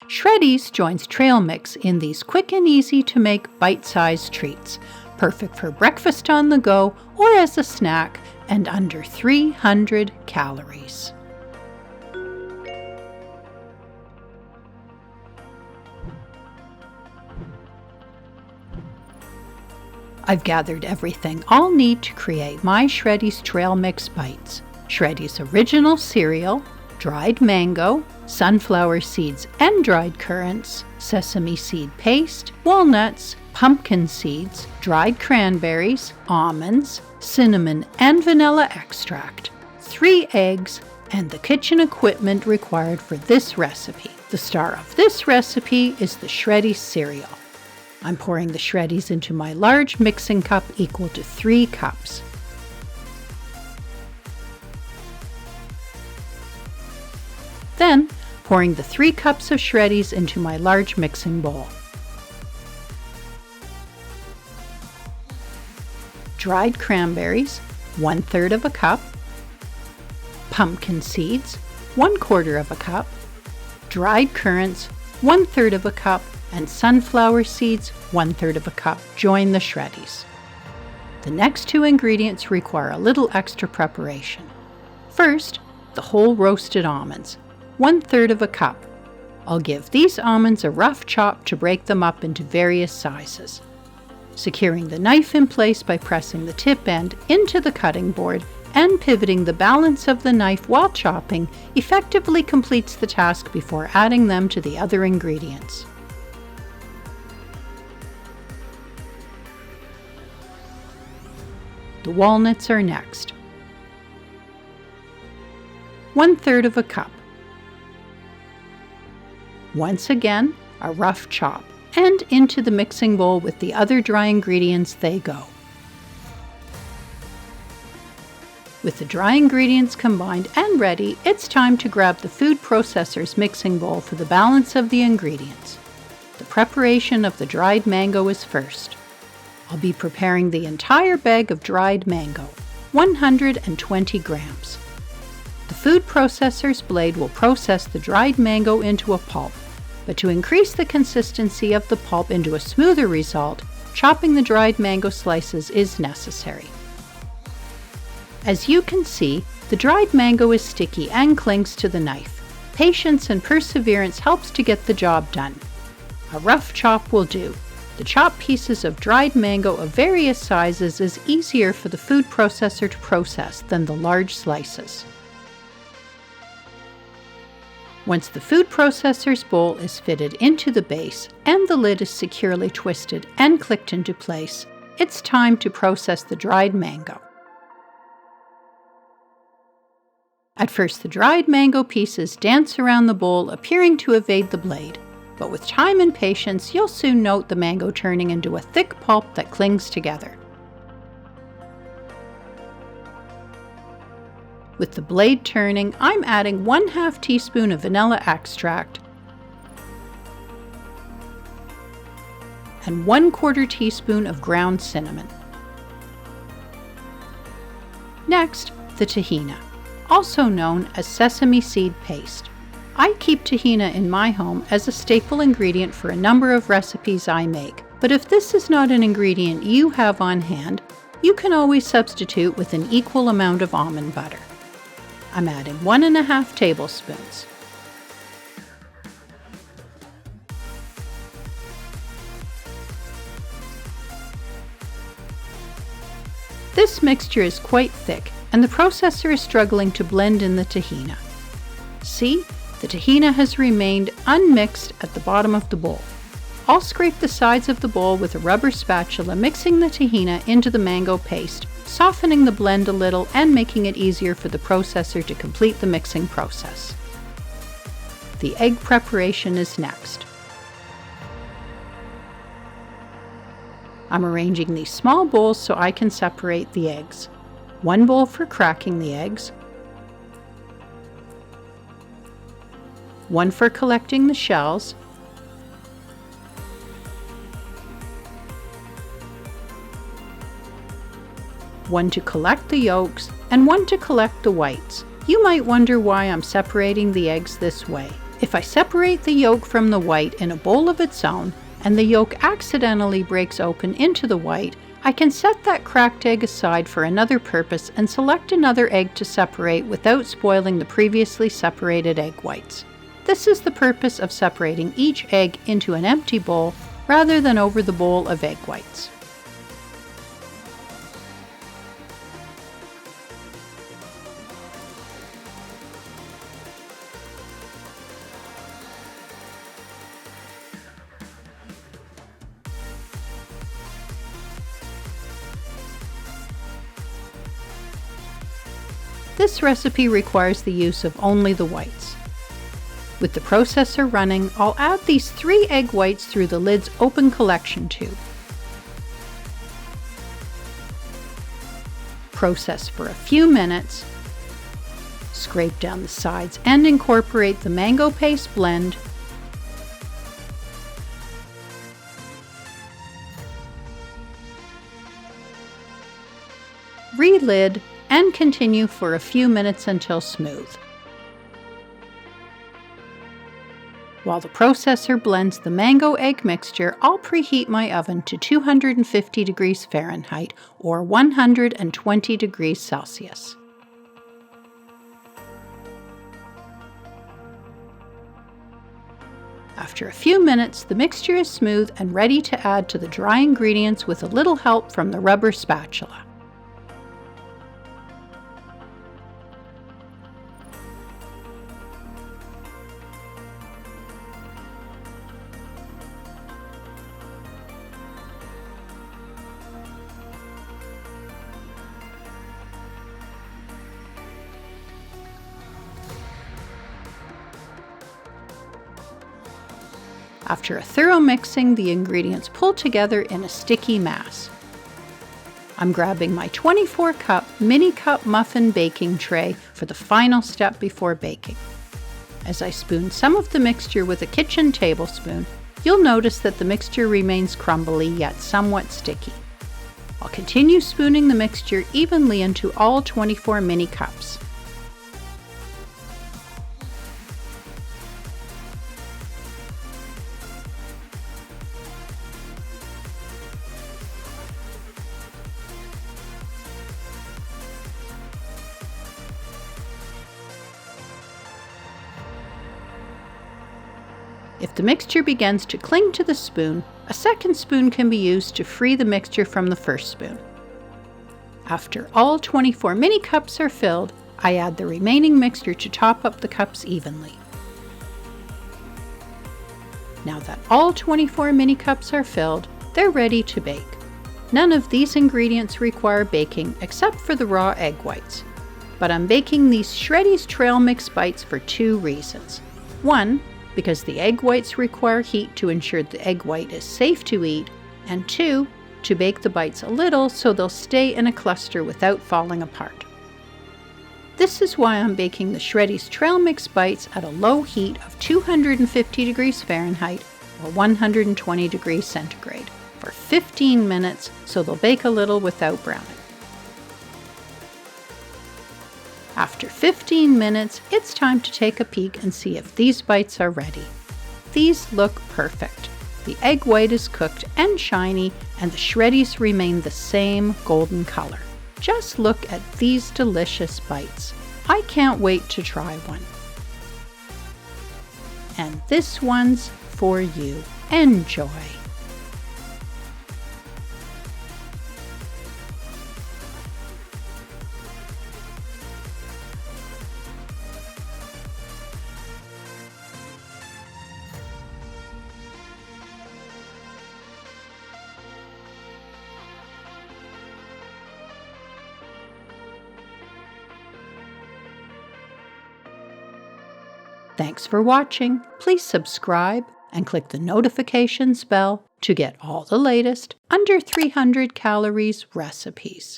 Shreddies joins trail mix in these quick and easy to make bite-sized treats, perfect for breakfast on the go or as a snack, and under 300 calories. I've gathered everything I'll need to create my Shreddies Trail Mix Bites. Shreddies original cereal, dried mango, sunflower seeds and dried currants, sesame seed paste, walnuts, pumpkin seeds, dried cranberries, almonds, cinnamon and vanilla extract, 3 eggs, and the kitchen equipment required for this recipe. The star of this recipe is the Shreddies cereal. I'm pouring the Shreddies into my large mixing cup equal to 3 cups. Then, pouring the 3 cups of Shreddies into my large mixing bowl. Dried cranberries, 1/3 of a cup. Pumpkin seeds, 1/4 of a cup. Dried currants, 1/3 of a cup. And sunflower seeds, 1/3 of a cup. Join the Shreddies. The next 2 ingredients require a little extra preparation. First, the whole roasted almonds, 1/3 of a cup. I'll give these almonds a rough chop to break them up into various sizes. Securing the knife in place by pressing the tip end into the cutting board and pivoting the balance of the knife while chopping effectively completes the task before adding them to the other ingredients. The walnuts are next. 1/3 of a cup. Once again, a rough chop, and into the mixing bowl with the other dry ingredients they go. With the dry ingredients combined and ready, it's time to grab the food processor's mixing bowl for the balance of the ingredients. The preparation of the dried mango is first. I'll be preparing the entire bag of dried mango, 120 grams. The food processor's blade will process the dried mango into a pulp, but to increase the consistency of the pulp into a smoother result, chopping the dried mango slices is necessary. As you can see, the dried mango is sticky and clings to the knife. Patience and perseverance helps to get the job done. A rough chop will do. The chopped pieces of dried mango of various sizes is easier for the food processor to process than the large slices. Once the food processor's bowl is fitted into the base and the lid is securely twisted and clicked into place, it's time to process the dried mango. At first, the dried mango pieces dance around the bowl, appearing to evade the blade. But with time and patience, you'll soon note the mango turning into a thick pulp that clings together. With the blade turning, I'm adding 1/2 teaspoon of vanilla extract and 1/4 teaspoon of ground cinnamon. Next, the tahini, also known as sesame seed paste. I keep tahini in my home as a staple ingredient for a number of recipes I make, but if this is not an ingredient you have on hand, you can always substitute with an equal amount of almond butter. I'm adding 1½ tablespoons. This mixture is quite thick, and the processor is struggling to blend in the tahini. See? The tahini has remained unmixed at the bottom of the bowl. I'll scrape the sides of the bowl with a rubber spatula, mixing the tahini into the mango paste, softening the blend a little and making it easier for the processor to complete the mixing process. The egg preparation is next. I'm arranging these small bowls so I can separate the eggs. 1 bowl for cracking the eggs, 1 for collecting the shells, 1 to collect the yolks, and 1 to collect the whites. You might wonder why I'm separating the eggs this way. If I separate the yolk from the white in a bowl of its own, and the yolk accidentally breaks open into the white, I can set that cracked egg aside for another purpose and select another egg to separate without spoiling the previously separated egg whites. This is the purpose of separating each egg into an empty bowl rather than over the bowl of egg whites. This recipe requires the use of only the whites. With the processor running, I'll add these 3 egg whites through the lid's open collection tube. Process for a few minutes, scrape down the sides and incorporate the mango paste blend, re-lid, and continue for a few minutes until smooth. While the processor blends the mango egg mixture, I'll preheat my oven to 250 degrees Fahrenheit or 120 degrees Celsius. After a few minutes, the mixture is smooth and ready to add to the dry ingredients with a little help from the rubber spatula. After a thorough mixing, the ingredients pull together in a sticky mass. I'm grabbing my 24-cup mini cup muffin baking tray for the final step before baking. As I spoon some of the mixture with a kitchen tablespoon, you'll notice that the mixture remains crumbly yet somewhat sticky. I'll continue spooning the mixture evenly into all 24 mini cups. If the mixture begins to cling to the spoon, a second spoon can be used to free the mixture from the first spoon. After all 24 mini cups are filled, I add the remaining mixture to top up the cups evenly. Now that all 24 mini cups are filled, they're ready to bake. None of these ingredients require baking except for the raw egg whites. But I'm baking these Shreddies trail mix bites for 2 reasons. 1, because the egg whites require heat to ensure the egg white is safe to eat, and 2, to bake the bites a little so they'll stay in a cluster without falling apart. This is why I'm baking the Shreddies trail mix bites at a low heat of 250 degrees Fahrenheit or 120 degrees centigrade for 15 minutes so they'll bake a little without browning. After 15 minutes, it's time to take a peek and see if these bites are ready. These look perfect. The egg white is cooked and shiny, and the Shreddies remain the same golden color. Just look at these delicious bites. I can't wait to try one. And this one's for you. Enjoy! Thanks for watching. Please subscribe and click the notifications bell to get all the latest under 300 calories recipes.